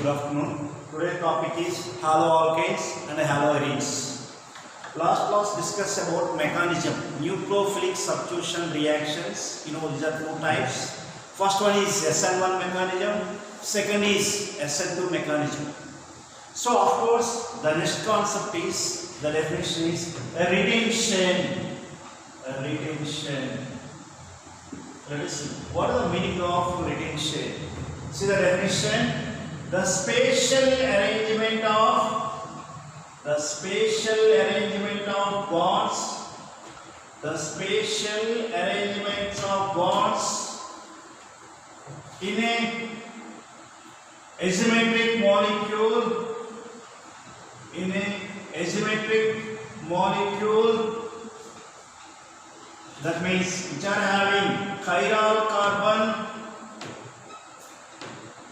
good afternoon. Today's topic is haloalkanes and haloarenes. Last class discussed about mechanism, nucleophilic substitution reactions. These are two types. First one is SN1 mechanism, second is SN2 mechanism. So of course, the next concept is, the definition is a retention. A retention. Let us see. What is the meaning of retention? See the definition. The spatial arrangement of bonds. The spatial arrangements of bonds in a asymmetric molecule. In a asymmetric molecule. That means which are having chiral carbon.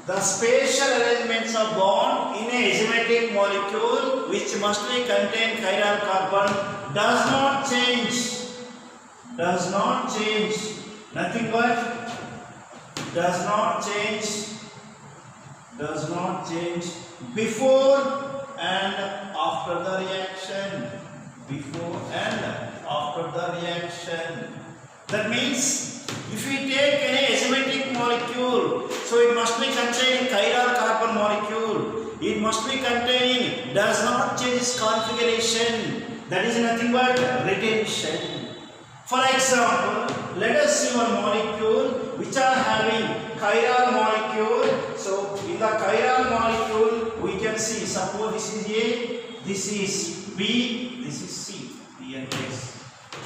The spatial arrangements of bond in a asymmetric molecule which mostly contain chiral carbon does not change. Does not change. Nothing but does not change. Does not change before and after the reaction. Before and after the reaction. That means if we take any asymmetric molecule, so it must be containing chiral carbon molecule. It must be containing, does not change its configuration. That is nothing but retention. For example, let us see one molecule which are having chiral molecule. So in the chiral molecule, we can see, suppose this is A, this is B, this is C, D and S.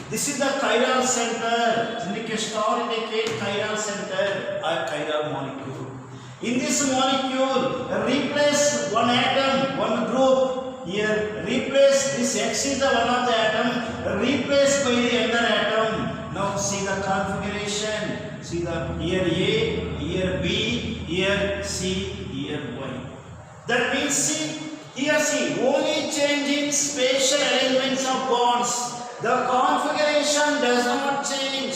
This is the chiral center. Indicate star indicate chiral center or chiral molecule. In this molecule, replace one atom, one group. Here, replace this X is the one of the atom, replaced by the other atom. Now see the configuration. See the here A, here B, here C, here Y. That means see, here see, only change in spatial arrangements of bonds. The configuration does not change.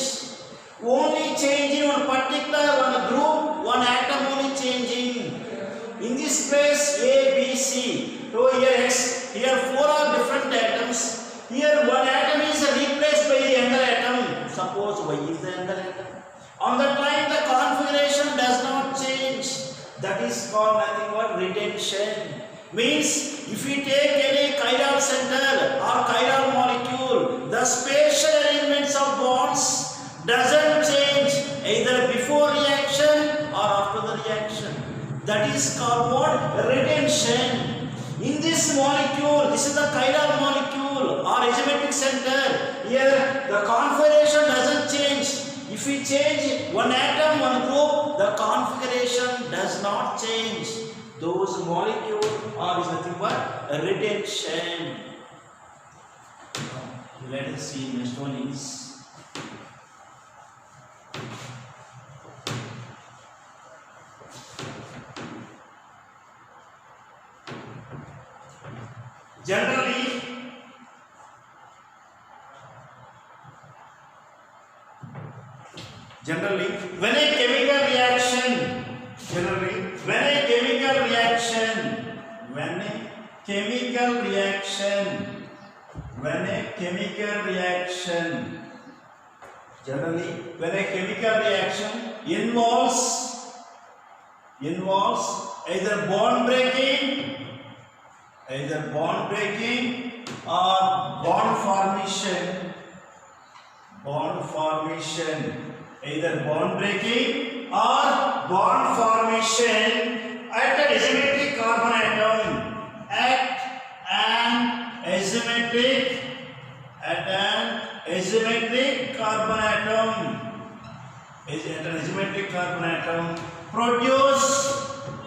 Only change in one particular one group, one atom only changing. In this place A, B, C. So here X, here four are different atoms. Here one atom is replaced by the other atom. Suppose Y is the other atom. On the time the configuration does not change. That is called nothing but retention. Means if we take any chiral center or chiral molecule, the spatial arrangements of bonds doesn't change either before reaction or after the reaction. That is called what? Retention. In this molecule, this is the chiral molecule or asymmetric center. Here the configuration doesn't change. If we change one atom, one group, the configuration does not change. Those molecules are nothing but retention. Let us see next one is generally when a chemical reaction involves either bond breaking or bond formation, either bond breaking or bond formation at an asymmetric carbon atom, at an asymmetric carbon atom, produce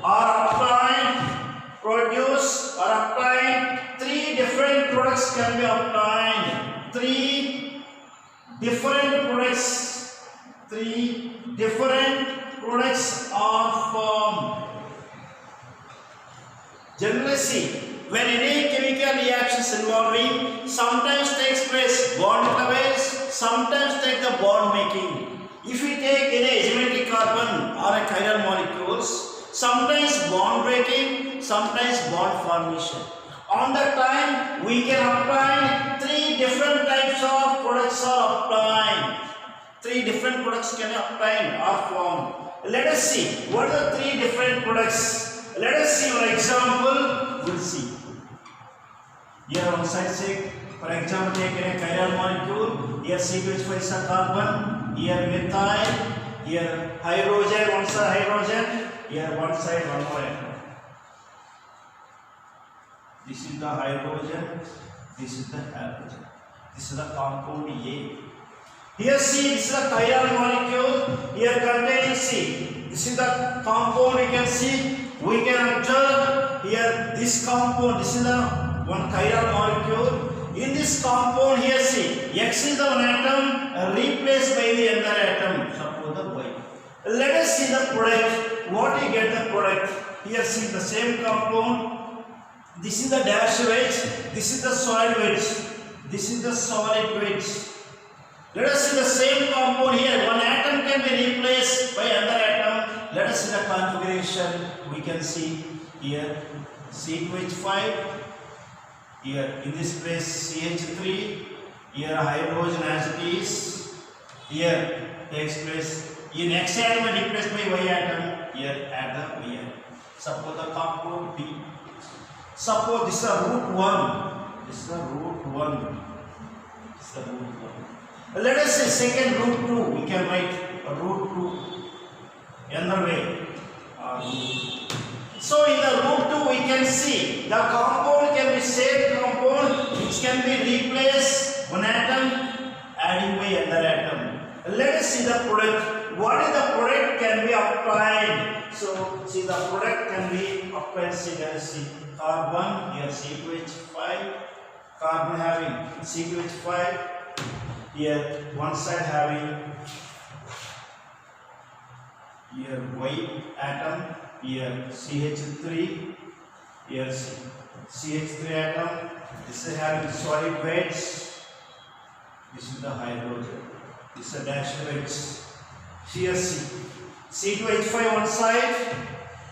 or obtain three different products can be obtained. Three different products are formed. Generally see, when any chemical reactions involving sometimes takes place bond interface, sometimes take the bond making. If we take any asymmetric carbon or a chiral molecules, sometimes bond breaking, sometimes bond formation. On that time, we can obtain three different types of products are obtained. Three different products can obtain or form. Let us see what are the three different products. Let us see for example. We'll see. Here on side say, for example, take a chiral molecule. Here CH4 is a carbon. Here methyl. Here hydrogen. One side hydrogen. Here one side one more atom. This is the hydrogen. This is the halogen. This is the compound A. Here C, this is the chiral molecule. Here containing C. This is the compound you can see. We can observe here this compound. This is the one chiral molecule. In this compound here see, X is the one atom replaced by the other atom. Suppose the Y. Let us see the product. What you get the product? Here see the same compound. This is the dash wedge. This is the solid wedge. This is the solid wedge. Let us see the same compound here. One atom can be replaced by another atom. Let us see the configuration. We can see here CH5. Here in this place CH3. Here hydrogen as it is. Here takes place. In X atom replaced by Y atom. Here add the Y atom. Suppose the compound B. Suppose this is a root 1. This is a root 1. This is a root 1. Let us say second root 2. We can write a root 2. Another way. So in the root 2 we can see the compound can be same compound which can be replaced one atom adding by another atom. Let us see the product. What is the product can be applied? So see the product can be applied. See let us see carbon here CH5, carbon having CH5. Here one side having here Y atom, here CH3, here CH3 atom. This is having solid wedge. This is the hydrogen. This is a dash wedge. Here C2H5 one side.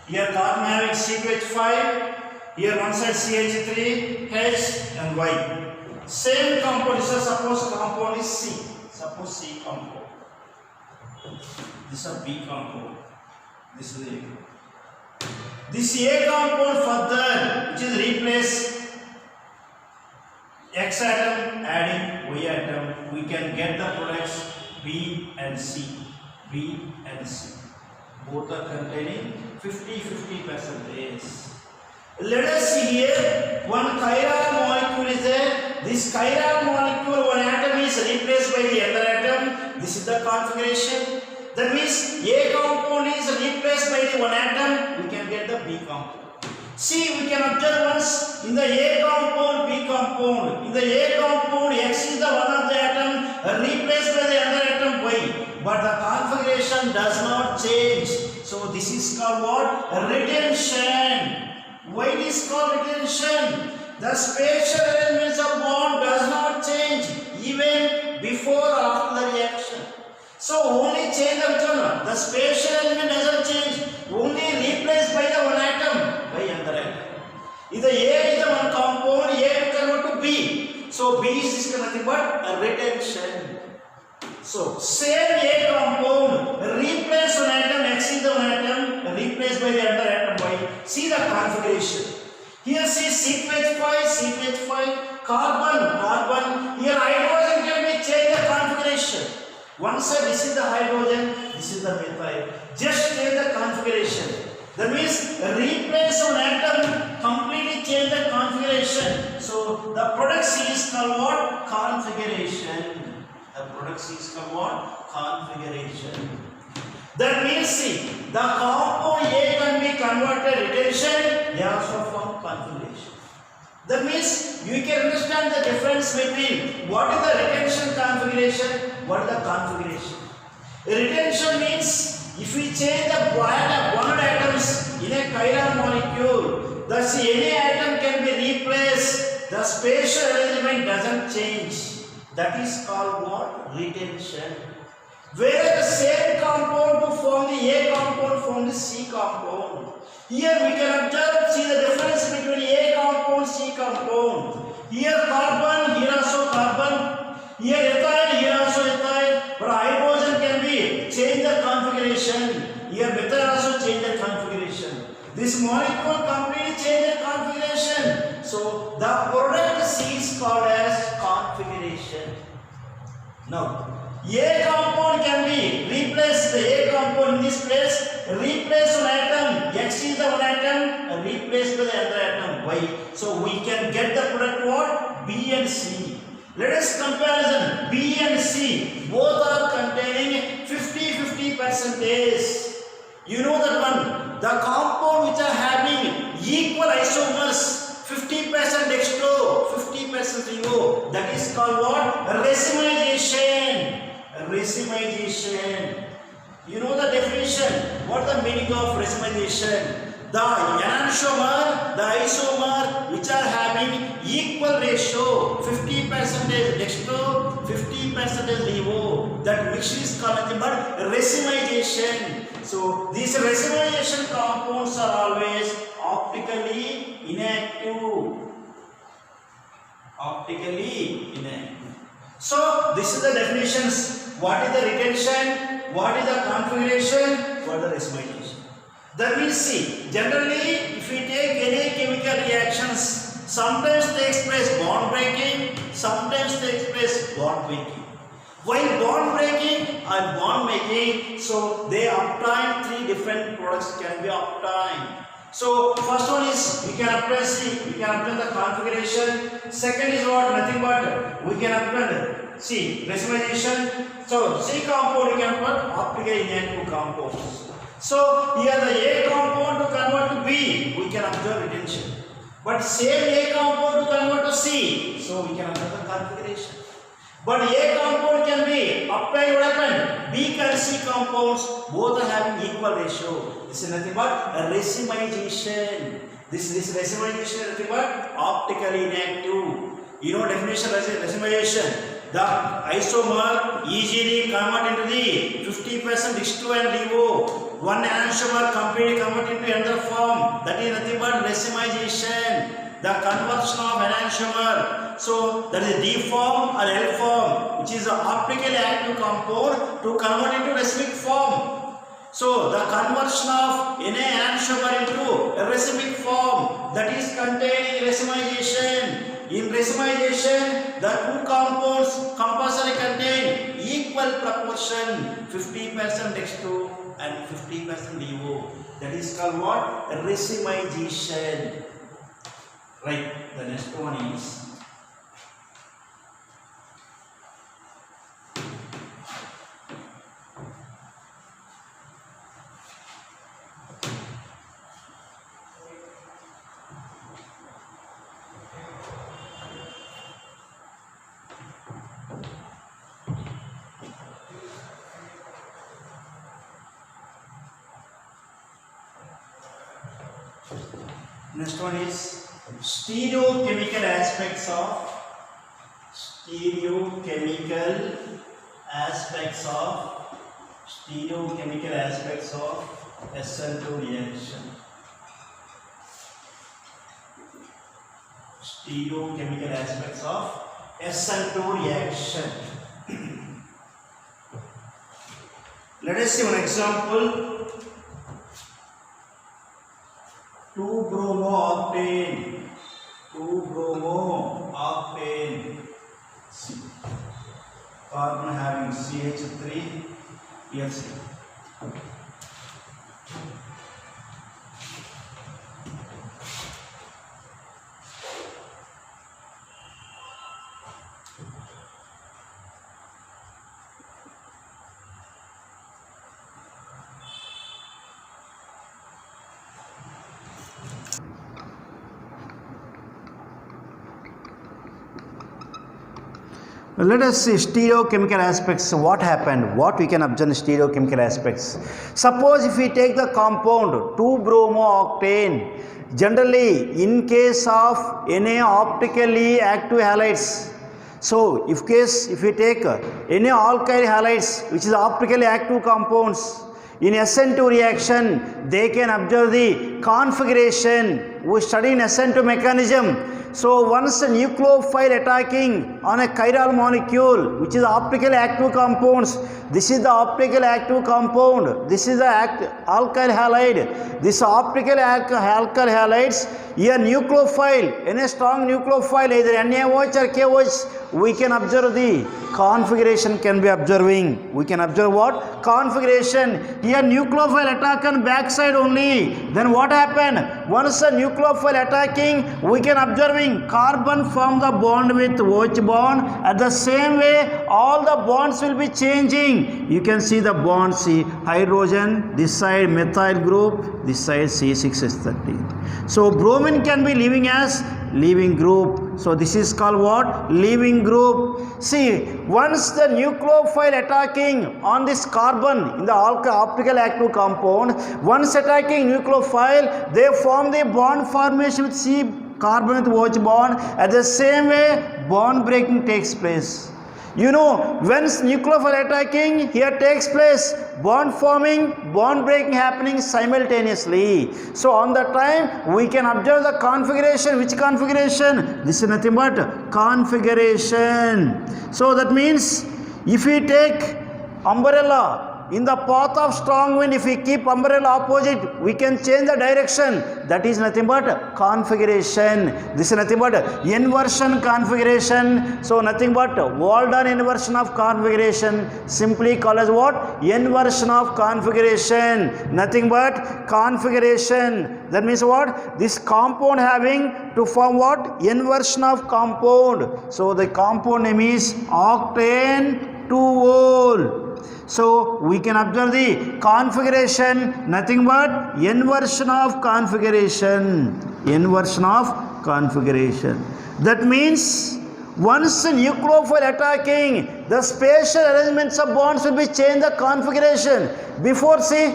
Here carbon having C2H5. Here one side CH3, H and Y. Same compound. This is suppose compound is C. Suppose C compound. This is a B compound. This is A. This A compound further which is replace X atom adding Y atom. We can get the products B and C. B and C. Both are containing 50-50%. Let us see here one chiral molecule is there. This chiral molecule, one atom is replaced by the other atom. This is the configuration. That means A compound is replaced by the one atom. We can get the B compound. See, we can observe once in the A compound, B compound. In the A compound, X is the one of the atom replaced by the other atom Y. But the configuration does not change. So this is called what? Retention. Why it is called retention? The spatial arrangements of bond does not change even before or after the reaction. So only change the spatial element doesn't change. Only replaced by the one atom by another atom. If the A is the one compound, A will convert to B. So B is nothing but a retention. So same A compound replace one atom, X is the one atom replaced by the other atom Y. See the configuration. Here see CH5, carbon. Here hydrogen can be changed the configuration. One side this is the hydrogen, this is the methyl. Just change the configuration. That means replace one atom, completely change the configuration. So the product C is called what? Configuration. The product C is called what? Configuration. That means see, the compound A can be converted retention, they also form configuration. That means you can understand the difference between what is the retention configuration, what is the configuration. Retention means if we change the bond atoms in a chiral molecule, thus any atom can be replaced, the spatial arrangement doesn't change. That is called what? Retention. Where the same compound to form the A compound form the C compound. Here we can observe, see the difference between A compound, C compound. Here carbon, here also carbon. Here ethyl, here also ethyl. But hydrogen can be change the configuration. Here methyl also change the configuration. This molecule completely change the configuration. So the product C is called as configuration. Now A compound can be replaced, the A compound in this place, replace one atom, X is the one atom, and replaced by the other atom, Y. So we can get the product what? B and C. Let us comparison, B and C, both are containing 50-50 percentage. You know that one, the compound which are having equal isomers, 50% dextro, 50% CO, that is called what? Racemization. Racemization. You know the definition. What is the meaning of racemization? The enantiomer, the isomer which are having equal ratio, 50% dextro, 50% levo, that mixture is called nothing but racemization. So these racemization compounds are always optically inactive. Optically inactive. So this is the definitions. What is the retention? What is the configuration? What is the racemization? That means see, generally if we take any chemical reactions, sometimes takes place bond breaking, sometimes takes place bond making. While bond breaking and bond making, so they obtain three different products can be obtained. So first one is we can obtain C, we can obtain the configuration. Second is what? Nothing but we can obtain C, racemization. So C compound we can put optically inactive compounds. So here the A compound to convert to B, we can observe retention. But same A compound to convert to C, so we can observe the configuration. But A compound can be applied what happened? B and C compounds both are having equal ratio. This is nothing but a racemization. This racemization is nothing but optically inactive. You know definition of racemization. The isomer easily convert into the 50% H2 and LiO. One enantiomer completely convert into another form. That is nothing but racemization. The conversion of enantiomer. So that is D form or L form, which is an optically active compound, to convert into racemic form. So the conversion of any enantiomer into a racemic form, that is containing racemization. In racemization, the two compounds compulsory contain equal proportion, 50% H2 and 50% LiO. That is called what? Racemization. Right. The next one is stereochemical aspects of SN2 reaction. Stereochemical aspects of SN2 reaction. Let us see one example. 2-bromo-octane. Carbon having CH3, PLC. Let us see stereochemical aspects. What happened? What we can observe in stereochemical aspects. Suppose if we take the compound 2-bromo-octane, generally in case of any optically active halides. So if we take any alkyl halides which is optically active compounds, in SN2 reaction they can observe the configuration. We study in SN2 mechanism. So once a nucleophile attacking on a chiral molecule, which is optically active compounds, this is the optical active compound, this is the alkyl halide, this optical alkyl halides, here nucleophile, in a strong nucleophile, either NaOH or KOH, we can observe the configuration can be observing. We can observe what? Configuration. Here nucleophile attack on backside only. Then what happened? Once a nucleophile attacking, we can observing carbon form the bond with OH bond. At the same way, all the bonds will be changing. You can see the bond, see hydrogen, this side methyl group, this side C6H13. So bromine can be leaving as leaving group. So this is called what? Leaving group. See, once the nucleophile attacking on this carbon in the optical active compound, once attacking nucleophile, they form the bond formation with C carbon with OH bond. At the same way, bond breaking takes place. You know, when nucleophile attacking here takes place, bond forming, bond breaking happening simultaneously. So on the time we can observe the configuration. Which configuration? This is nothing but configuration. So that means if we take umbrella, in the path of strong wind, if we keep umbrella opposite, we can change the direction. That is nothing but configuration. This is nothing but inversion configuration. So nothing but Walden inversion of configuration. Simply called as what? Inversion of configuration. Nothing but configuration. That means what? This compound having to form what? Inversion of compound. So the compound name is octane 2-ol. So we can observe the configuration, nothing but inversion of configuration. Inversion of configuration. That means once a nucleophile attacking, the spatial arrangements of bonds will be changed the configuration. Before, see,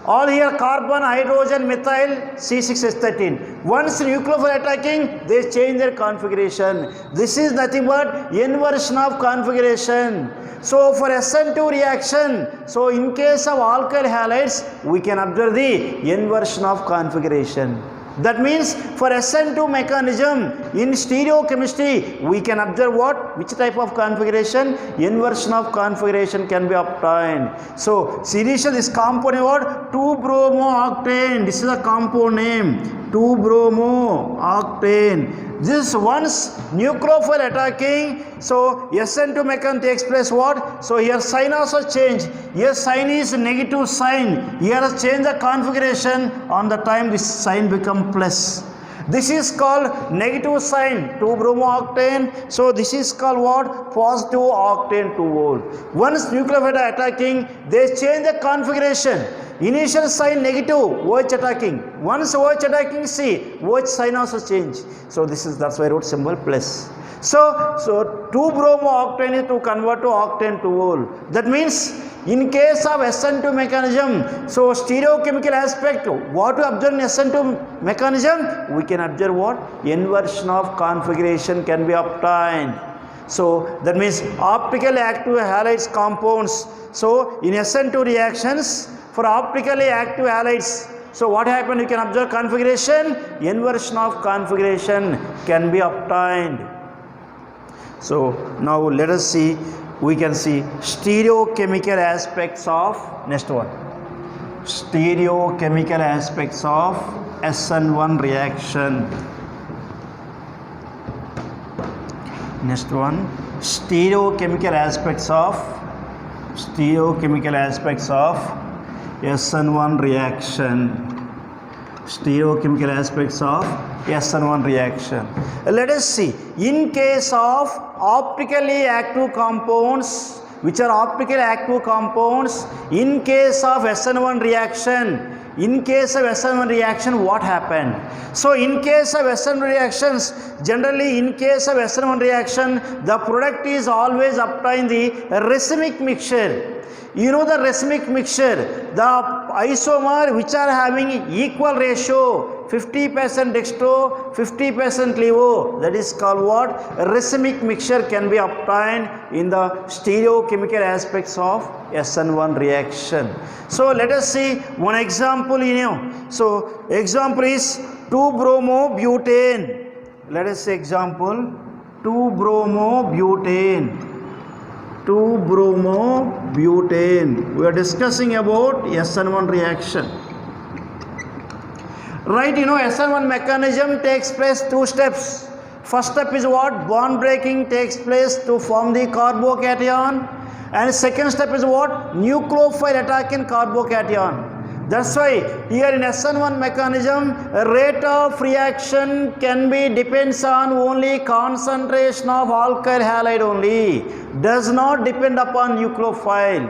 all here carbon, hydrogen, methyl, C6H13. Once nucleophile attacking, they change their configuration. This is nothing but inversion of configuration. So for SN2 reaction, so in case of alkyl halides, we can observe the inversion of configuration. That means for SN2 mechanism in stereochemistry, we can observe what? Which type of configuration? Inversion of configuration can be obtained. So initially this compound is what? 2-bromo-octane. This is a compound name. 2-bromo-octane. This once nucleophile attacking, so SN2 mechanism takes place what? So here sign also change. Here sign is negative sign. Here change the configuration. On the time this sign become plus. This is called negative sign 2-bromo-octane. So this is called what? Positive octane 2-ol. Once nucleophile attacking, they change the configuration. Initial sign negative, OH attacking. Once OH attacking, see, OH sign also change. So that's why I wrote symbol plus. So 2-bromo-octane is to convert to octane 2-ol. That means in case of SN2 mechanism, so stereochemical aspect, what we observe in SN2 mechanism, we can observe what? Inversion of configuration can be obtained. So that means optically active halides compounds. So in SN2 reactions, for optically active halides, so what happened? You can observe configuration, inversion of configuration can be obtained. So now let us see, we can see stereochemical aspects of, next one, stereochemical aspects of SN1 reaction. Next one, stereochemical aspects of SN1 reaction. Stereochemical aspects of SN1 reaction. Let us see. In case of optically active compounds, which are optically active compounds, in case of SN1 reaction, what happened? So in case of SN1 reactions, generally in case of SN1 reaction, the product is always obtained the racemic mixture. You know the racemic mixture, the isomer which are having equal ratio 50% dextro, 50% levo. That is called what? A racemic mixture can be obtained in the stereochemical aspects of SN1 reaction. So let us see one example. So example is 2-bromobutane. Let us say example 2-bromobutane. 2-bromobutane. We are discussing about SN1 reaction. Right, SN1 mechanism takes place 2 steps. First step is what? Bond breaking takes place to form the carbocation. And second step is what? Nucleophile attack in carbocation. That's why here in SN1 mechanism, rate of reaction can be depends on only concentration of alkyl halide only. Does not depend upon nucleophile.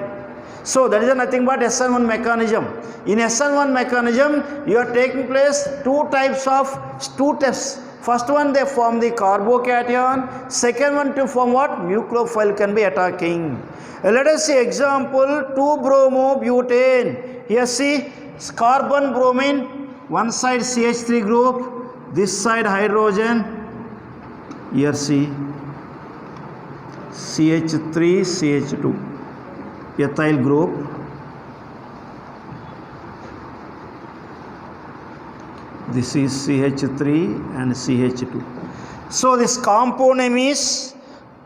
So that is nothing but SN1 mechanism. In SN1 mechanism, you are taking place 2 steps. First one, they form the carbocation. Second one, to form what? Nucleophile can be attacking. Let us see example 2-bromobutane. Here see carbon bromine, one side CH3 group, this side hydrogen. Here see CH3 CH2 ethyl group. This is CH3 and CH2. So this compound name is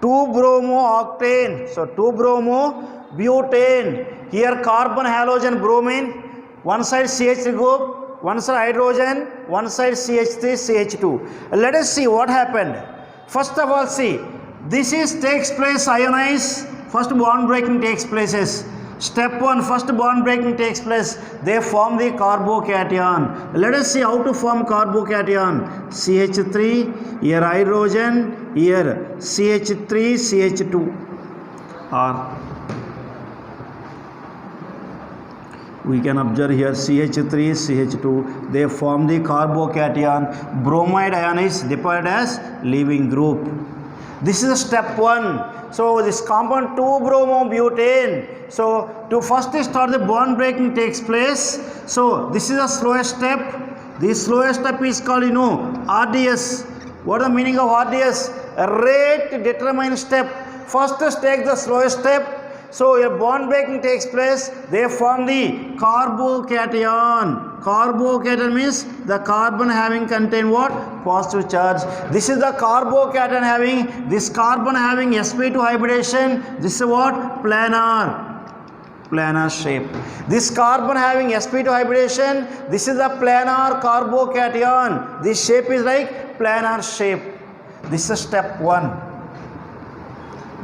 2-bromooctane. So 2-bromobutane. Here carbon halogen bromine, one side CH3 group, one side hydrogen, one side CH3 CH2. Let us see what happened. First of all, see, this takes place ionized. First bond breaking takes place. Step 1, first bond breaking takes place. They form the carbocation. Let us see how to form carbocation. CH3, here hydrogen, here CH3, CH2. Or we can observe here CH3, CH2. They form the carbocation. Bromide ion is deployed as leaving group. This is step 1. So this compound 2-bromobutane. So to first start the bond breaking takes place. So this is the slowest step. This slowest step is called RDS. What is the meaning of RDS? Rate determined step. First take the slowest step. So a bond breaking takes place. They form the carbocation. Carbocation means the carbon having contain what? Positive charge. This is the carbocation having, this carbon having sp2 hybridization. This is what? Planar shape. This carbon having sp2 hybridization. This is the planar carbocation. This shape is like planar shape. This is step 1.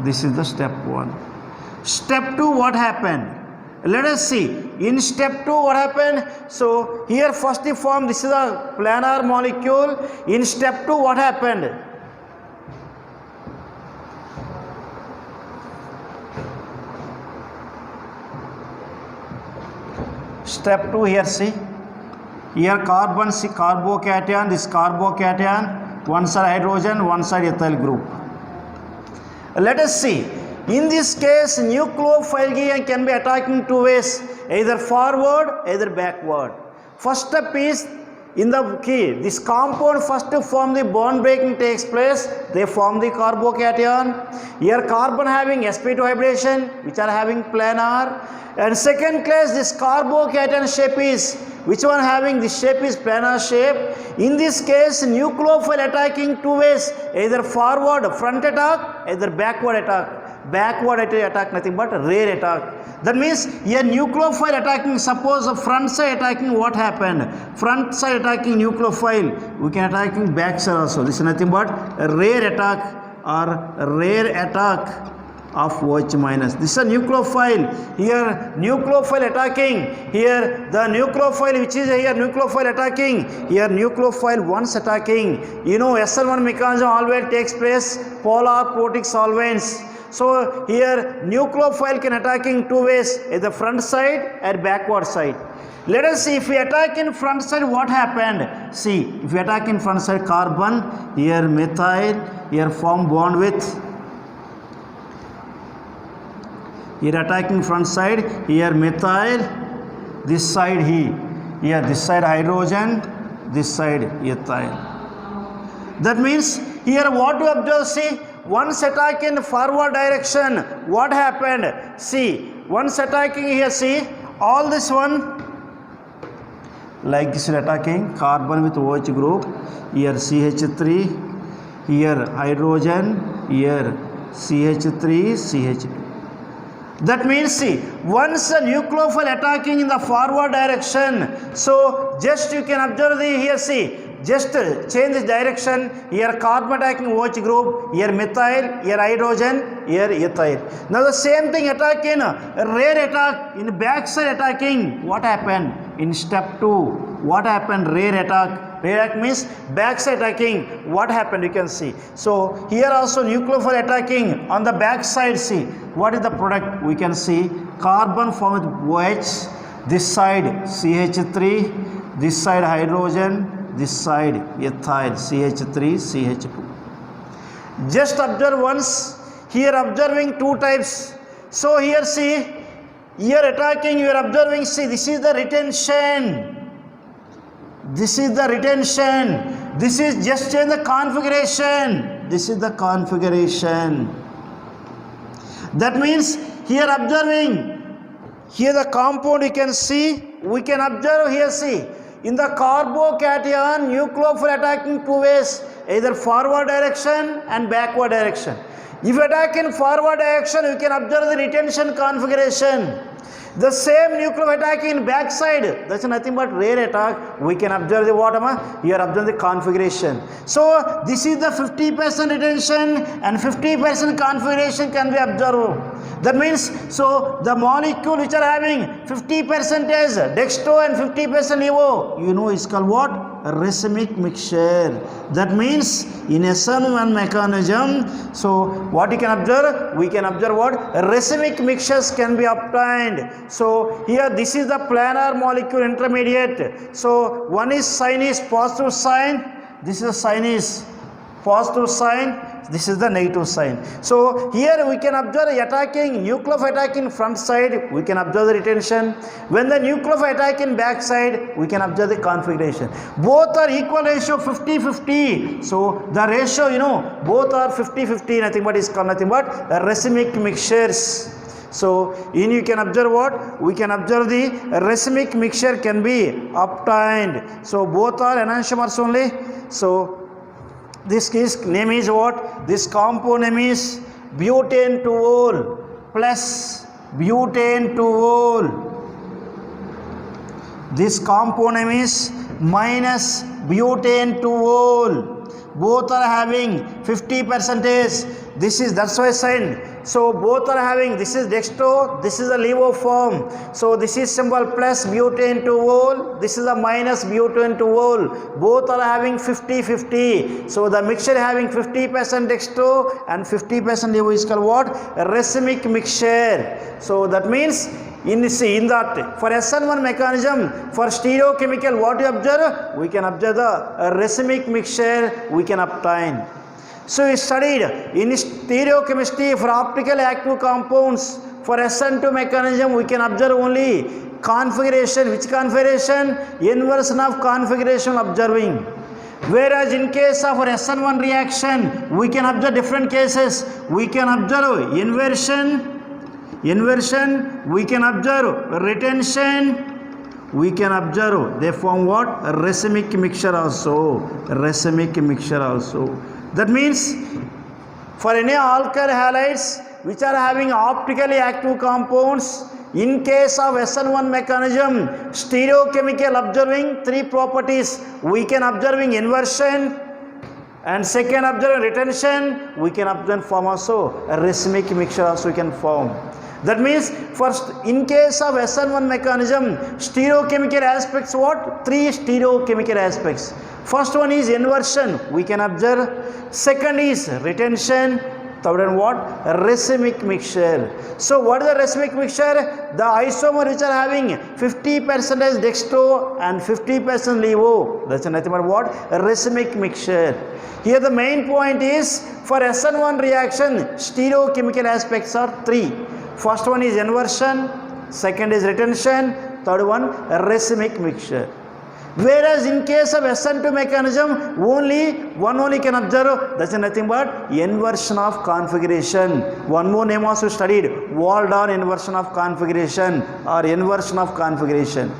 This is the step 1. Step 2, what happened? Let us see. In step 2, what happened? So here first they form, this is a planar molecule. In step 2, what happened? Step 2, here see. Here carbon, see carbocation, this carbocation, one side hydrogen, one side ethyl group. Let us see. In this case, nucleophile can be attacking 2 ways, either forward, either backward. First step is in the key. This compound first to form the bond breaking takes place. They form the carbocation. Here carbon having sp2 hybridization, which are having planar. And second case, this carbocation shape is, which one having this shape is planar shape. In this case, nucleophile attacking 2 ways, either forward front attack, either backward attack. Backward attack nothing but rear attack. That means here nucleophile attacking, suppose a front side attacking, what happened? Front side attacking nucleophile, we can attacking back side also. This is nothing but a rear attack or rear attack of OH minus. This is a nucleophile. Here nucleophile attacking. Here the nucleophile which is here nucleophile attacking. Here nucleophile once attacking. SN1 mechanism always takes place polar protic solvents. So here nucleophile can attacking 2 ways, either front side or backward side. Let us see, if we attack in front side, what happened? See, if we attack in front side carbon, here methyl, here form bond with, here attacking front side, here methyl, this side here this side hydrogen, this side ethyl. That means here what you observe, see, once attacking forward direction, what happened? See, once attacking here, see, all this one, like this is attacking carbon with OH group, here CH3, here hydrogen, here CH3, CH2. That means, see, once the nucleophile attacking in the forward direction, so just you can observe the here, see, just change the direction, here carbon attacking OH group, here methyl, here hydrogen, here ethyl. Now the same thing attacking, rare attack, in backside attacking, what happened? In step 2, what happened? Rare attack. Rare attack means backside attacking, what happened you can see. So here also nucleophile attacking on the backside, see, what is the product? We can see carbon formed with OH, this side CH3, this side hydrogen, this side ethyl, CH3, CH2. Just observe once, here observing two types. So here see, here attacking, you are observing, see, this is the retention. This is the retention. This is just change the configuration. This is the configuration. That means here observing, here the compound you can see, we can observe here, see, in the carbocation, nucleophile attacking two ways, either forward direction and backward direction. If attack in forward direction, you can observe the retention configuration. The same nucleophile attack in backside, that's nothing but rare attack. We can observe the what? Here observe the configuration. So this is the 50% retention and 50% configuration can be observed. That means, so the molecule which are having 50% dextro and 50% levo, you know, is called what? A racemic mixture. That means in SN1 mechanism, so what you can observe? We can observe what? Racemic mixtures can be obtained. So here this is the planar molecule intermediate. So one is sign is positive sign, this is a sign is positive sign, this is the negative sign. So here we can observe attacking nucleophile attack in front side, we can observe the retention. When the nucleophile attack in back side, we can observe the configuration. Both are equal ratio 50-50. So the ratio, you know, both are 50-50, nothing but is called nothing but racemic mixtures. So in you can observe what? We can observe the racemic mixture can be obtained. So both are enantiomers only. So this case name is what? This compound name is butane 2-ol plus butane 2-ol. This compound name is minus butane 2-ol. Both are having 50%. This is, that's why sign. So both are having, this is dextro, this is a levo form. So this is symbol plus butane 2-ol, this is a minus butane 2-ol. Both are having 50-50. So the mixture having 50% dextro and 50% levo is called what? A racemic mixture. So that means in that for SN1 mechanism, for stereochemical, what you observe? We can observe the racemic mixture we can obtain. So we studied in stereochemistry for optically active compounds. For SN2 mechanism, we can observe only configuration. Which configuration? Inversion of configuration observing. Whereas in case of our SN1 reaction, we can observe different cases. We can observe inversion, we can observe retention, we can observe, they form what? A racemic mixture also. Racemic mixture also. That means for any alkyl halides which are having optically active compounds, in case of SN1 mechanism, stereochemical observing three properties. We can observing inversion, and second observing retention, we can observe form also a racemic mixture also we can form. That means first in case of SN1 mechanism, stereochemical aspects what? Three stereochemical aspects. First one is inversion, we can observe. Second is retention. Third one what? A racemic mixture. So what is the racemic mixture? The isomer which are having 50% dextro and 50% levo. That's nothing but what? A racemic mixture. Here the main point is for SN1 reaction, stereochemical aspects are three. First one is inversion, second is retention, third one a racemic mixture. Whereas in case of SN2 mechanism, only can observe, that's nothing but inversion of configuration. One more name also studied, Walden inversion of configuration or inversion of configuration.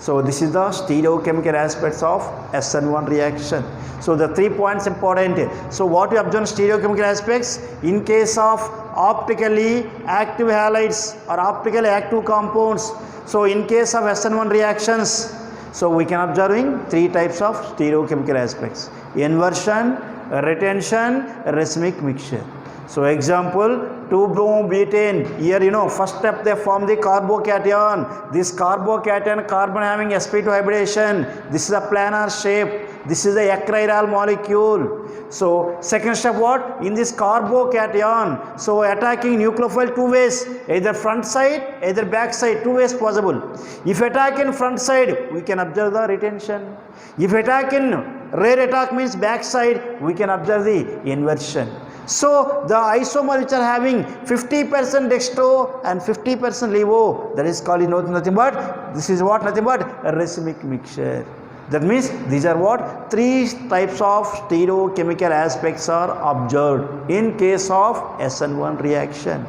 So this is the stereochemical aspects of SN1 reaction. So the 3 points important. So what we observe stereochemical aspects in case of optically active halides or optically active compounds. So in case of SN1 reactions, so we can observing 3 types of stereochemical aspects: inversion, retention, racemic mixture. So example, 2-bromobutane. Here first step they form the carbocation. This carbocation, carbon having sp2 hybridization. This is a planar shape. This is the acrylyl molecule. So second step what? In this carbocation, so attacking nucleophile 2 ways, either front side, either back side, 2 ways possible. If attack in front side, we can observe the retention. If attack in rare attack means back side, we can observe the inversion. So the isomer which are having 50% dextro and 50% levo, that is called nothing but, this is what, nothing but a racemic mixture. That means these are what? 3 types of stereochemical aspects are observed in case of SN1 reaction.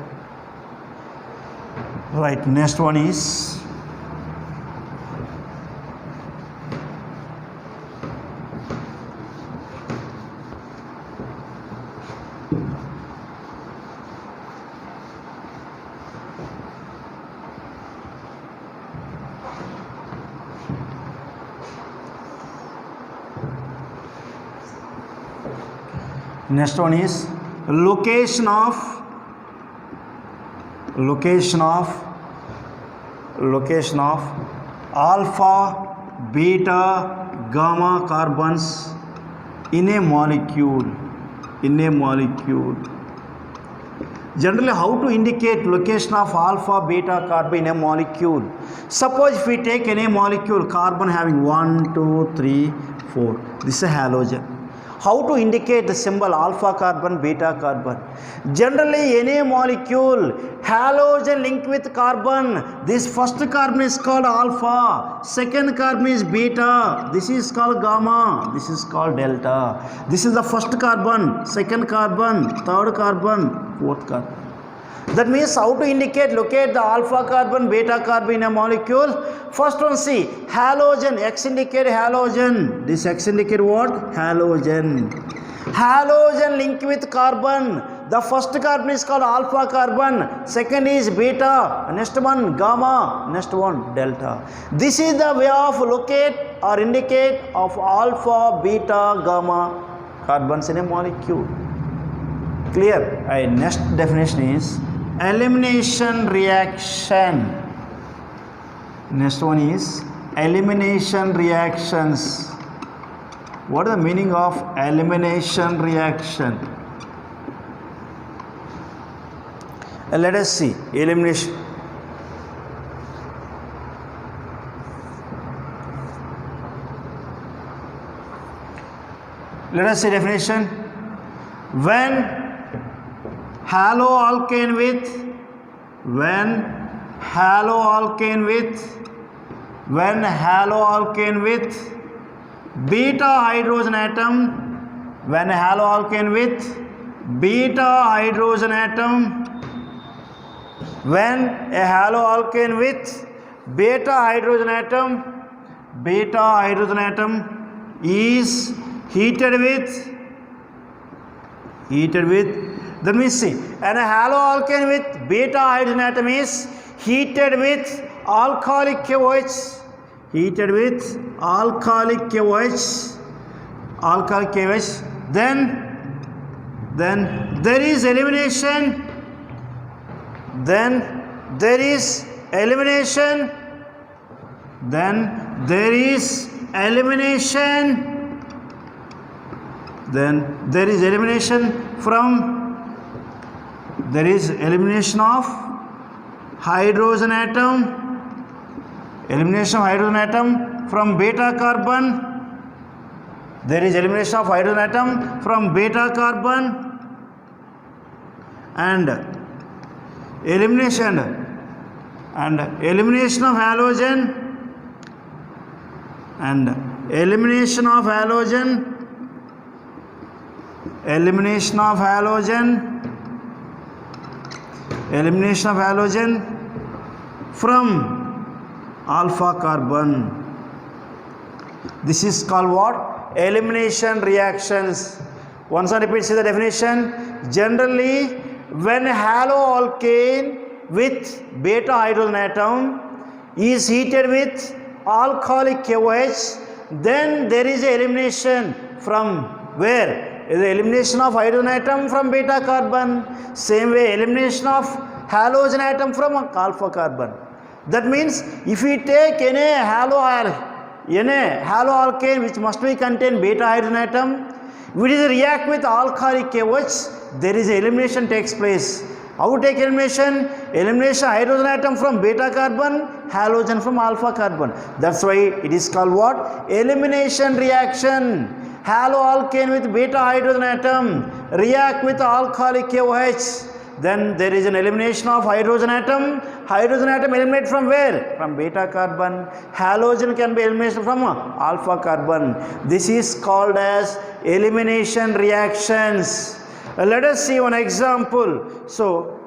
Right, next one is location of alpha, beta, gamma carbons in a molecule. Generally, how to indicate location of alpha, beta carbon in a molecule? Suppose if we take any molecule, carbon having 1, 2, 3, 4. This is a halogen. How to indicate the symbol alpha carbon, beta carbon? Generally, any molecule, halogen linked with carbon, this first carbon is called alpha, second carbon is beta, this is called gamma, this is called delta. This is the first carbon, second carbon, third carbon, fourth carbon. That means how to indicate, locate the alpha carbon, beta carbon in a molecule. First one, see, halogen, X indicate halogen. This X indicate what? Halogen. Halogen linked with carbon. The first carbon is called alpha carbon, second is beta, next one gamma, next one delta. This is the way of locate or indicate of alpha, beta, gamma carbons in a molecule. Clear? Next definition is elimination reaction. Next one is elimination reactions. What is the meaning of elimination reaction? Let us see elimination. Let us see definition. When haloalkane with beta hydrogen atom, when haloalkane with beta hydrogen atom, when a haloalkane with beta hydrogen atom is heated with, that means see, and a haloalkane with beta hydrogen atom is heated with alcoholic KOH, then there is elimination, elimination of hydrogen atom from beta carbon. There is elimination of hydrogen atom from beta carbon and elimination of halogen and elimination of halogen from alpha carbon. This is called what? Elimination reactions. Once I repeat, see the definition. Generally, when haloalkane with beta hydrogen atom is heated with alcoholic KOH, then there is a elimination from where? The elimination of hydrogen atom from beta carbon. Same way, elimination of halogen atom from alpha carbon. That means if we take any haloalkane which must be contain beta hydrogen atom, which is react with alcoholic KOH, there is elimination takes place. How to take elimination? Elimination hydrogen atom from beta carbon, halogen from alpha carbon. That's why it is called what? Elimination reaction. Haloalkane with beta hydrogen atom react with alcoholic KOH. Then there is an elimination of hydrogen atom. Hydrogen atom eliminated from where? From beta carbon. Halogen can be eliminated from alpha carbon. This is called as elimination reactions. Let us see one example. So,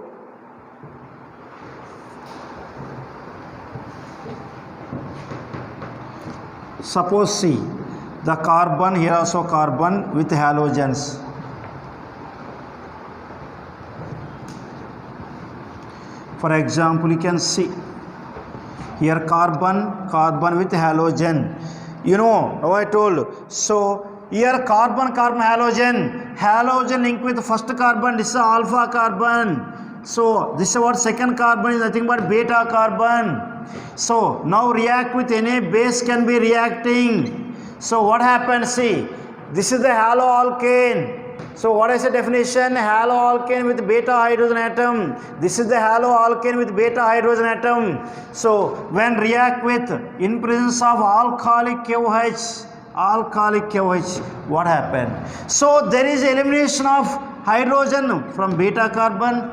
suppose see the carbon, here also carbon with halogens. For example, you can see here carbon with halogen. You know, how I told. So here carbon halogen linked with first carbon. This is alpha carbon. So this is what second carbon is nothing but beta carbon. So now react with any base can be reacting. So what happens? See, this is the haloalkane. So what is the definition? Haloalkane with beta hydrogen atom. This is the haloalkane with beta hydrogen atom. So when react with in presence of alcoholic KOH, what happened? So there is elimination of hydrogen from beta carbon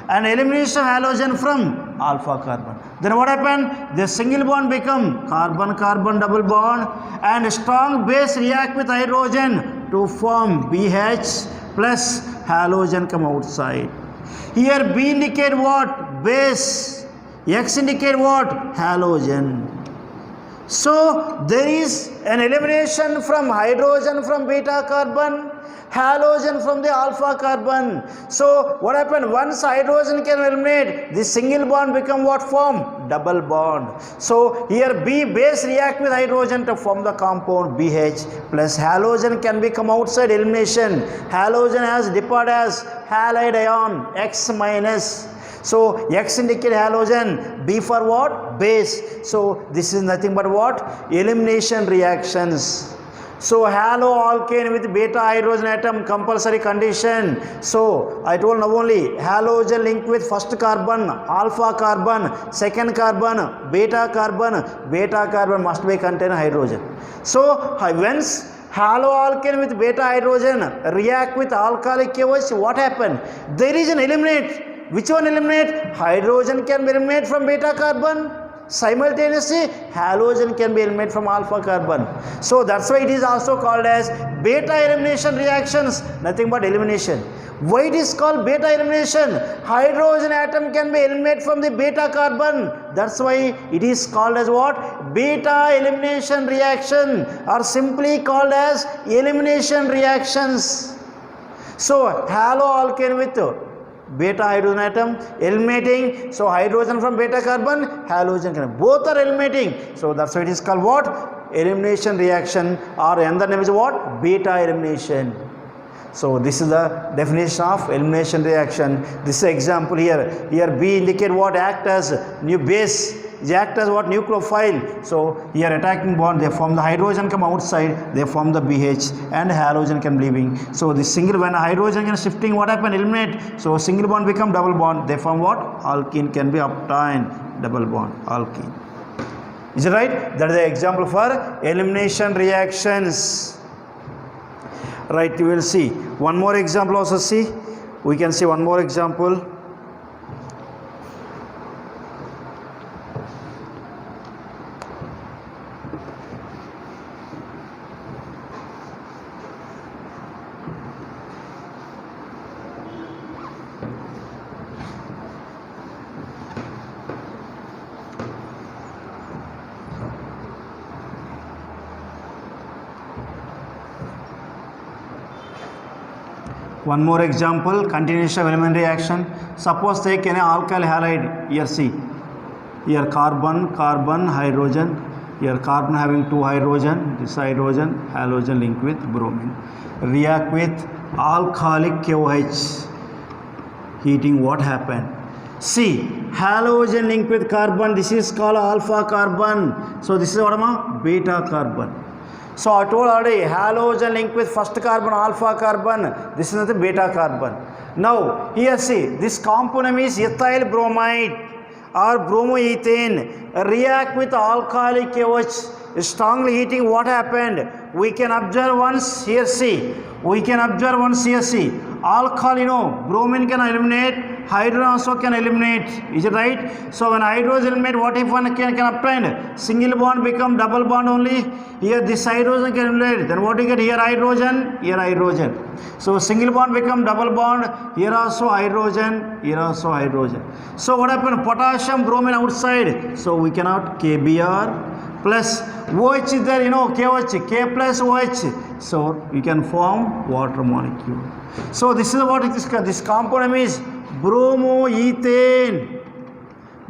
and elimination of halogen from alpha carbon. Then what happened? The single bond become carbon-carbon double bond and strong base react with hydrogen to form BH plus halogen come outside. Here B indicate what? Base. X indicate what? Halogen. So there is an elimination from hydrogen from beta carbon, halogen from the alpha carbon. So what happened? Once hydrogen can eliminate, this single bond become what form? Double bond. So here B base react with hydrogen to form the compound BH plus halogen can become outside elimination. Halogen has departed as halide ion X minus. So X indicate halogen, B for what? Base. So this is nothing but what? Elimination reactions. So haloalkane with beta hydrogen atom compulsory condition. So I told now only halogen linked with first carbon, alpha carbon, second carbon, beta carbon must be contain hydrogen. So once haloalkane with beta hydrogen react with alcoholic KOH, what happened? There is an eliminate. Which one eliminate? Hydrogen can be eliminated from beta carbon. Simultaneously, halogen can be eliminated from alpha carbon. So that's why it is also called as beta elimination reactions. Nothing but elimination. Why it is called beta elimination? Hydrogen atom can be eliminated from the beta carbon. That's why it is called as what? Beta elimination reaction, or simply called as elimination reactions. So haloalkane with beta hydrogen atom eliminating, so hydrogen from beta carbon, halogen carbon, both are eliminating. So that's why it is called what? Elimination reaction, or another name is what? Beta elimination. So this is the definition of elimination reaction. This is example here. Here B indicate what? Act as new base. They act as what? Nucleophile. So here attacking bond, they form the hydrogen come outside, they form the BH and halogen can be leaving. So this single, when hydrogen is shifting, what happen? Eliminate. So single bond become double bond, they form what? Alkene can be obtained, double bond, alkene. Is it right? That is the example for elimination reactions. Right, you will see one more example also. See, we can see one more example. One more example, continuation of elementary reaction. Suppose take an alkyl halide. Here see, here carbon, carbon, hydrogen. Here carbon having 2 hydrogen. This hydrogen, halogen link with bromine. React with alcoholic KOH. Heating, what happened? See, halogen link with carbon. This is called alpha carbon. So this is what am beta carbon. So I told already, halogen link with first carbon, alpha carbon. This is the beta carbon. Now here see, this compound name is ethyl bromide or bromoethane. React with alcoholic KOH. Strongly heating, what happened? We can observe once, here see. We can observe once, here see. Alcohol, bromine can eliminate, hydrogen also can eliminate. Is it right? So when hydrogen eliminate, what if one can obtain? Single bond become double bond only. Here this hydrogen can eliminate. Then what you get? Here hydrogen, here hydrogen. So single bond become double bond. Here also hydrogen, here also hydrogen. So what happened? Potassium, bromine outside. So we cannot KBr plus OH is there, KOH, K plus OH. So we can form water molecule. So this is what it is. This compound name is bromoethane.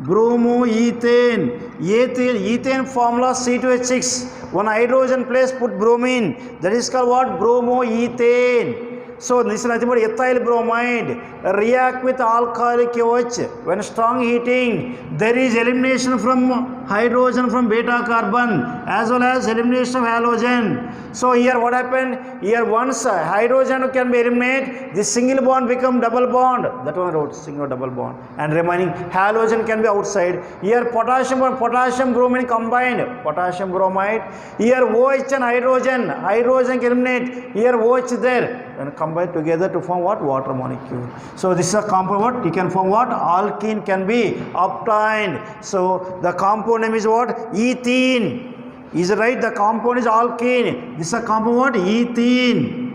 Bromoethane. Ethane formula C2H6. One hydrogen place put bromine. That is called what? Bromoethane. So this is nothing but ethyl bromide. React with alcoholic KOH. When strong heating, there is elimination from hydrogen from beta carbon as well as elimination of halogen. So here what happened? Here once hydrogen can be eliminated, this single bond become double bond. That one I wrote, single double bond. And remaining halogen can be outside. Here potassium bromine combined. Potassium bromide. Here OH and hydrogen. Hydrogen can eliminate. Here OH there. And combine together to form what? Water molecule. So this is a compound what? You can form what? Alkene can be obtained. So the compound name is what? Ethene. Is it right? The compound is alkene. This is a compound what? Ethene.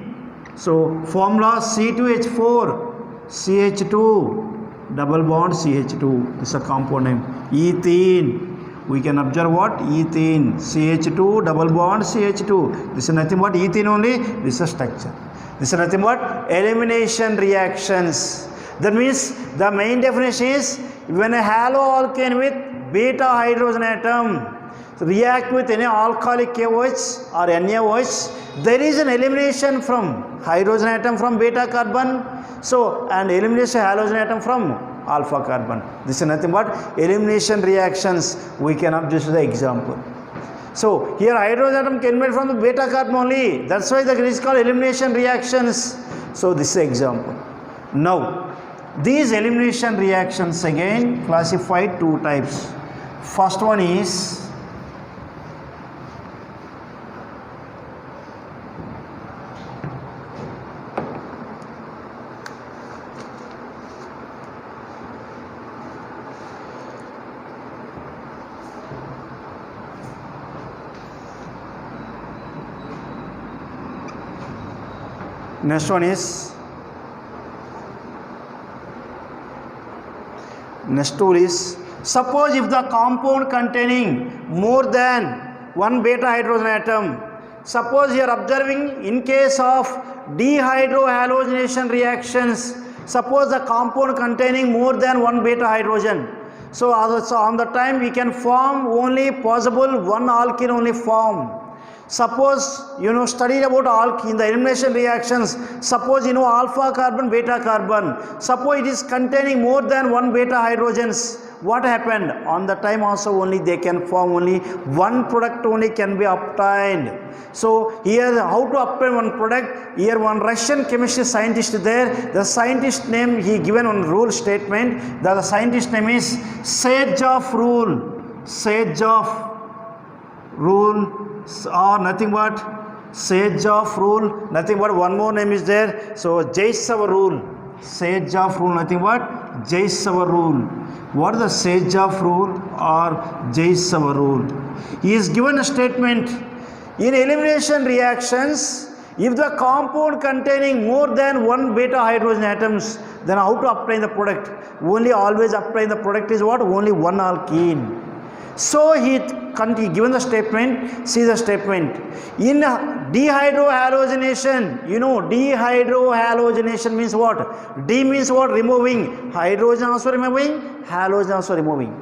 So formula C2H4 CH2 double bond CH2. This is a compound name. Ethene. We can observe what? Ethene. CH2 double bond CH2. This is nothing but ethene only. This is a structure. This is nothing but elimination reactions. That means the main definition is when a haloalkane with beta hydrogen atom react with any alcoholic KOH or NaOH, there is an elimination from hydrogen atom from beta carbon. So and elimination halogen atom from alpha carbon. This is nothing but elimination reactions. We can observe the example. So here hydrogen atom can be made from the beta carbon only. That's why the is called elimination reactions. So this is an example. Now these elimination reactions again classified 2 types. First one is next tool is suppose if the compound containing more than one beta hydrogen atom, suppose you are observing in case of dehydrohalogenation reactions, suppose the compound containing more than one beta hydrogen. So on the time we can form only possible one alkene only form. Suppose studied about alkene in the elimination reactions. Suppose alpha carbon, beta carbon. Suppose it is containing more than one beta hydrogens. What happened? On the time also only they can form only one product only can be obtained. So here how to obtain one product? Here one Russian chemistry scientist there. The scientist name he given on rule statement. The scientist name is Sajarov rule. Sajarov rule. Or nothing but Sajarov rule, nothing but one more name is there. So Zaitsev rule. Sajarov rule, nothing but Zaitsev rule. What is the Sajarov rule or Zaitsev rule? He is given a statement in elimination reactions. If the compound containing more than one beta hydrogen atoms, then how to obtain the product? Only always obtain the product is what? Only one alkene. So he given the statement, see the statement. In dehydrohalogenation, you know, dehydrohalogenation means what? D means what? Removing. Hydrogen also removing, halogen also removing.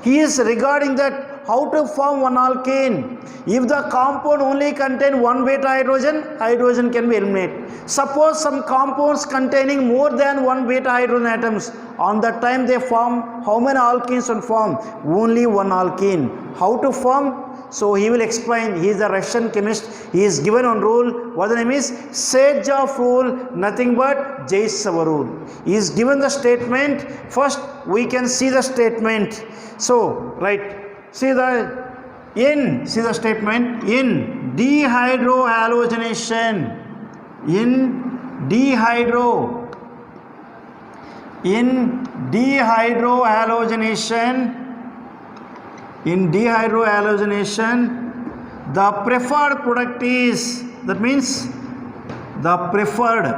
He is regarding that how to form one alkane. If the compound only contain one beta hydrogen, hydrogen can be eliminated. Suppose some compounds containing more than one beta hydrogen atoms, on that time they form, how many alkenes will form? Only one alkene. How to form? So he will explain. He is a Russian chemist. He is given on rule. What the name is? Saidjov rule, nothing but Zaitsev rule. He is given the statement. First we can see the statement. So right. See the statement. In dehydrohalogenation, in dehydrohalogenation, the preferred product is, that means the preferred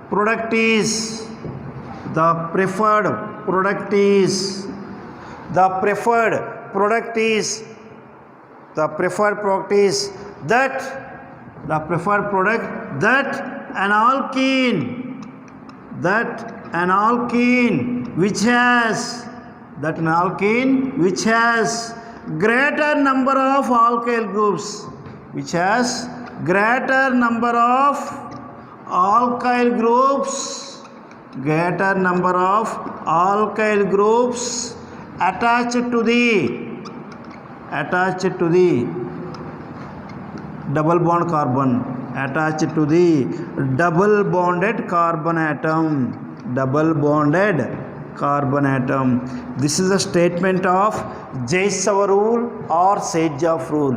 product is that an alkene which has greater number of alkyl groups, attached to the double bond carbon, attached to the double bonded carbon atom. This is a statement of Zaitsev rule or Saidjov rule.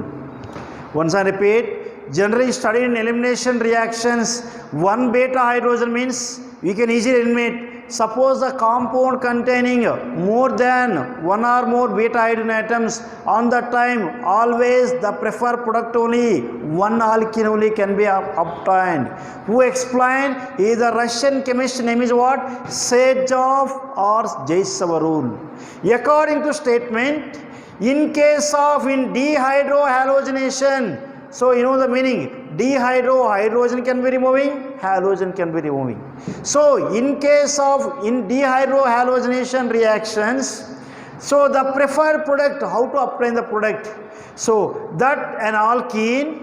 Once I repeat, generally studied in elimination reactions, one beta hydrogen means we can easily eliminate. Suppose a compound containing more than one or more beta hydrogen atoms, on that time always the preferred product only one alkene only can be obtained. Who explained? He is a Russian chemist, name is what? Saidjov or Zaitsev rule. According to statement, in case of dehydrohalogenation, so you know the meaning. Hydrogen can be removing, halogen can be removing. So in case of dehydrohalogenation reactions, so the preferred product, how to obtain the product? So that an alkene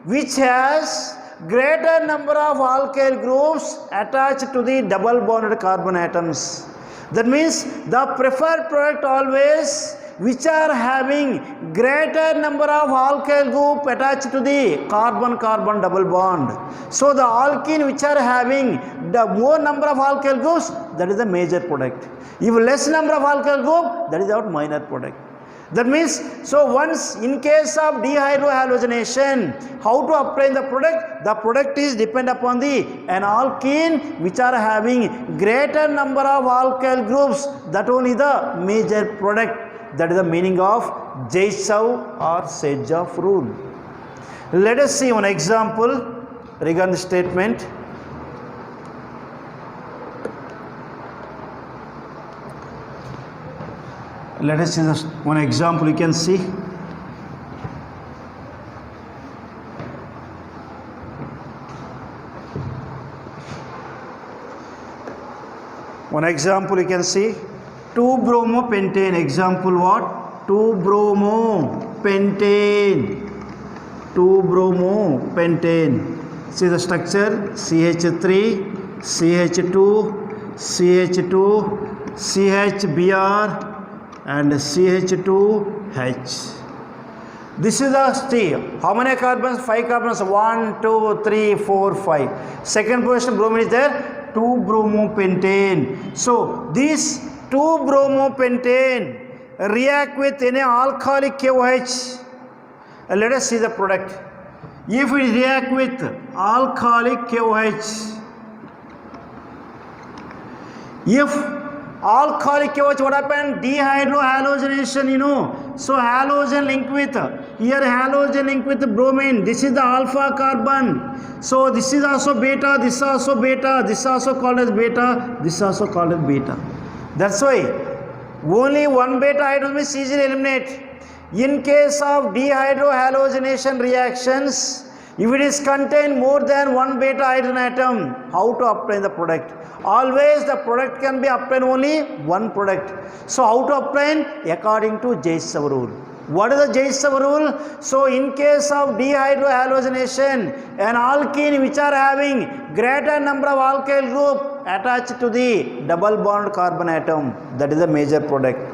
which has greater number of alkyl groups attached to the double bonded carbon atoms. That means the preferred product always which are having greater number of alkyl group attached to the carbon-carbon double bond. So the alkene which are having the more number of alkyl groups, that is the major product. If less number of alkyl group, that is our minor product. That means, so once in case of dehydrohalogenation, how to obtain the product? The product is depend upon an alkene which are having greater number of alkyl groups, that only the major product. That is the meaning of Zaitsev or Saidjov rule. Let us see one example regarding the statement. Let us see this one example. You can see. One example you can see. 2-bromopentane. Example what? 2-bromopentane. 2-bromopentane. See the structure: CH3, CH2, CH2, CHBr and CH2H. This is the steel. How many carbons? 5 carbons. 1, 2, 3, 4, 5. Second position bromine is there. 2-bromopentane. So this 2-bromopentane react with any alcoholic KOH. Let us see the product. If it react with alcoholic KOH, if alcoholic KOH, what happened? Dehydrohalogenation, you know. So halogen linked with, here halogen linked with bromine. This is the alpha carbon. So this is also beta, this is also beta, this is also called as beta, this is also called as beta. That's why only one beta hydrogen is easily eliminate. In case of dehydrohalogenation reactions, if it is contain more than one beta hydrogen atom, how to obtain the product? Always the product can be obtained only one product. So how to obtain? According to Jay's rule. What is the Jay's rule? So in case of dehydrohalogenation, an alkene which are having greater number of alkyl group attached to the double bond carbon atom, that is the major product.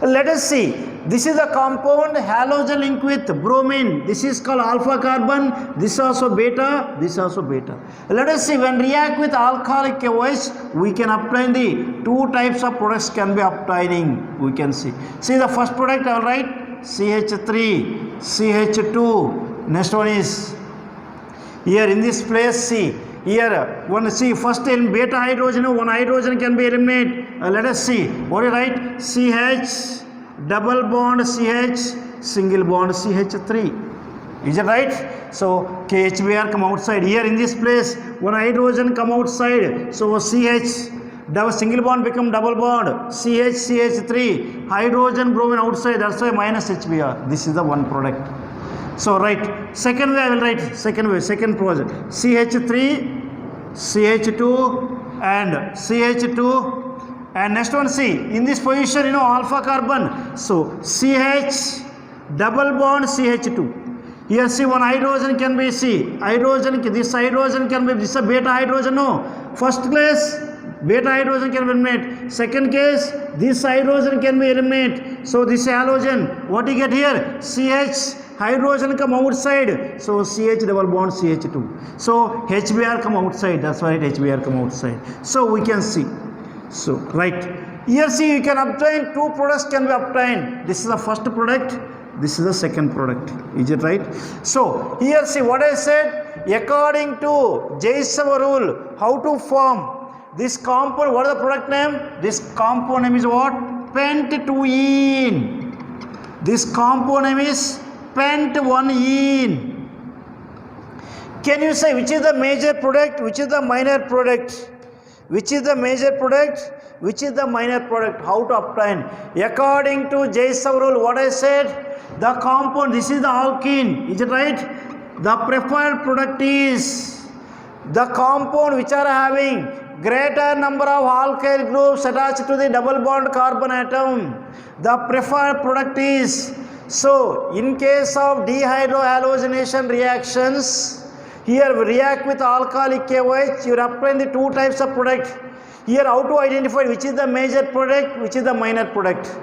Let us see. This is a compound halogen link with bromine. This is called alpha carbon. This is also beta. This is also beta. Let us see. When react with alcoholic KOH, we can obtain the two types of products can be obtaining. We can see. See the first product. All right. CH3, CH2. Next one is here in this place. See. Here, one see first in beta hydrogen, one hydrogen can be eliminated. Let us see. What is right? CH, double bond CH, single bond CH3. Is it right? So KHBr come outside. Here in this place, one hydrogen come outside. So CH, double single bond become double bond. CH, CH3, hydrogen bromine outside. That's why minus HBr. This is the one product. So right, second way I will write, second project, CH3, CH2 and CH2 and next one see, in this position alpha carbon, so CH, double bond CH2, here see one hydrogen can be this hydrogen can be, this is a beta hydrogen, no, first place, beta hydrogen can be eliminated. Second case, this hydrogen can be eliminated. So this halogen, what you get here? CH, hydrogen come outside. So CH double bond CH2. So HBr come outside. That's why HBr come outside. So we can see. So right. Here see you can obtain two products can be obtained. This is the first product. This is the second product. Is it right? So here see what I said. According to Jay's rule, how to form this compound, what is the product name? This compound name is what? Pent-2-ene. This compound name is Pent-1-ene. Can you say which is the major product, which is the minor product? Which is the major product? Which is the minor product? How to obtain? According to Jay's rule, what I said? The compound, this is the alkene. Is it right? The preferred product is the compound which are having greater number of alkyl groups attached to the double bond carbon atom. The preferred product is, so in case of dehydrohalogenation reactions, here we react with alcoholic KOH, you obtain the two types of product. Here how to identify which is the major product, which is the minor product.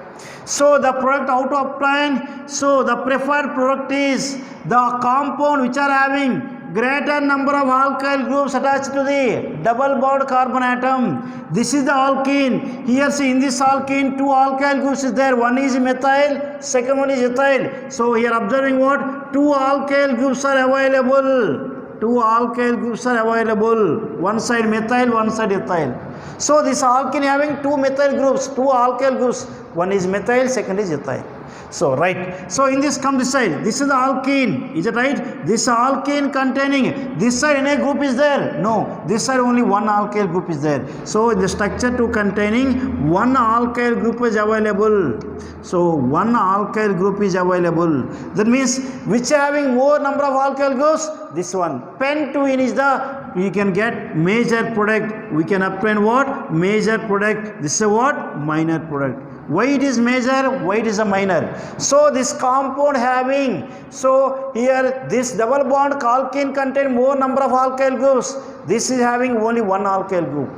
So the product how to obtain, so the preferred product is the compound which are having greater number of alkyl groups attached to the double bond carbon atom. This is the alkene. Here see in this alkene two alkyl groups is there. One is methyl, second one is ethyl. So here observing what? Two alkyl groups are available. Two alkyl groups are available. One side methyl, one side ethyl. So this alkene having two methyl groups, two alkyl groups. One is methyl, second is ethyl. So right. So in this come this side. This is the alkene. Is it right? This alkene containing this side any group is there? No. This side only one alkyl group is there. So the structure to containing one alkyl group is available. So one alkyl group is available. That means which having more number of alkyl groups? This one. Pent-2-ene is the, we can get major product. We can obtain what? Major product. This is what? Minor product. Why it is major? Why it is a minor? So this compound having, so here this double bond alkene contain more number of alkyl groups. This is having only one alkyl group.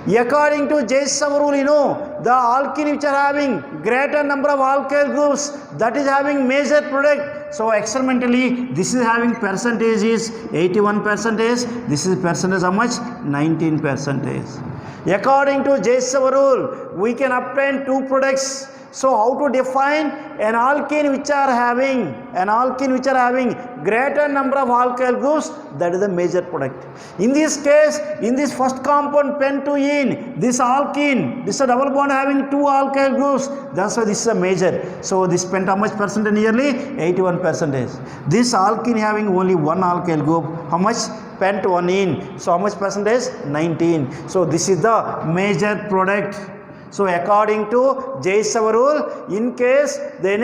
According to Jay's rule, the alkene which are having greater number of alkyl groups, that is having major product. So experimentally, this is having percentage is 81%. This is percentage how much? 19%. According to Jay's rule, we can obtain two products. So how to define an alkene which are having greater number of alkyl groups? That is the major product. In this case, in this first compound Pent-2-ene, this alkene, this is a double bond having two alkyl groups. That's why this is a major. So this pent how much percent nearly? 81%. This alkene having only one alkyl group. How much? Pent-1-ene. So how much percentage? 19. So this is the major product. So according to Jay's rule, in case the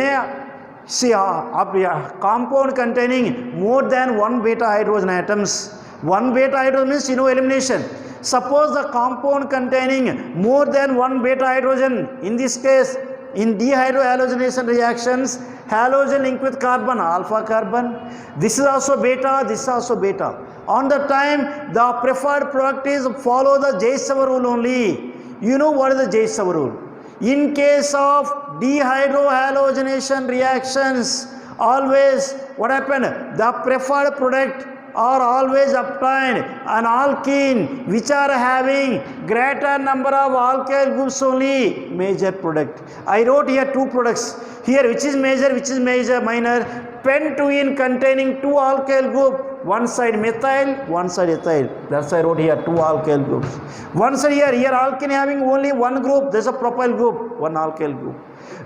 See, compound containing more than one beta hydrogen atoms. One beta hydrogen means elimination. Suppose the compound containing more than one beta hydrogen, in this case, in dehydrohalogenation reactions, halogen linked with carbon, alpha carbon. This is also beta, this is also beta. On the time, the preferred product is follow the J-Sauer rule only. You know what is the J-Sauer rule? In case of dehydrohalogenation reactions, always what happened? The preferred product are always obtained an alkene which are having greater number of alkyl groups only, major product. I wrote here two products. Here which is major, minor. Pentuene containing two alkyl group, one side methyl, one side ethyl. That's why I wrote here two alkyl groups. One side here alkene having only one group, there's a propyl group, one alkyl group.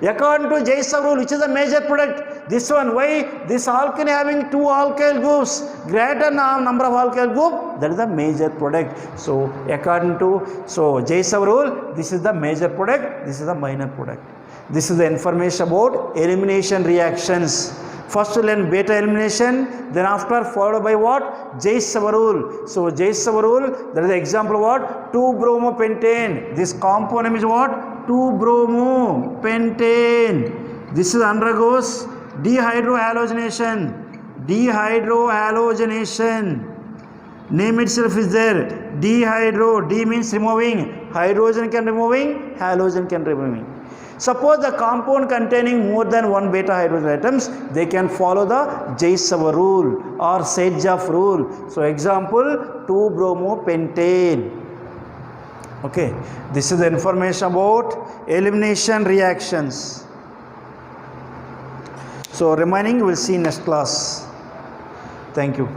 According to J-Sauer rule, which is the major product? This one. Why? This alkene having two alkyl groups, greater number of alkyl group, that is the major product. So according to J-Sauer rule, this is the major product, this is the minor product. This is the information about elimination reactions. First we learn beta elimination, then after followed by what? J-Sauer rule. So J-Sauer rule, that is the example of what? 2-bromopentane. This compound name is what? 2-bromopentane. This is undergoes dehydrohalogenation. Dehydrohalogenation. Name itself is there. Dehydro. D means removing. Hydrogen can removing. Halogen can removing. Suppose the compound containing more than one beta hydrogen atoms, they can follow the J-Sauer rule or Sedgwick rule. So example 2-bromopentane. Okay, this is the information about elimination reactions. So remaining we will see next class. Thank you.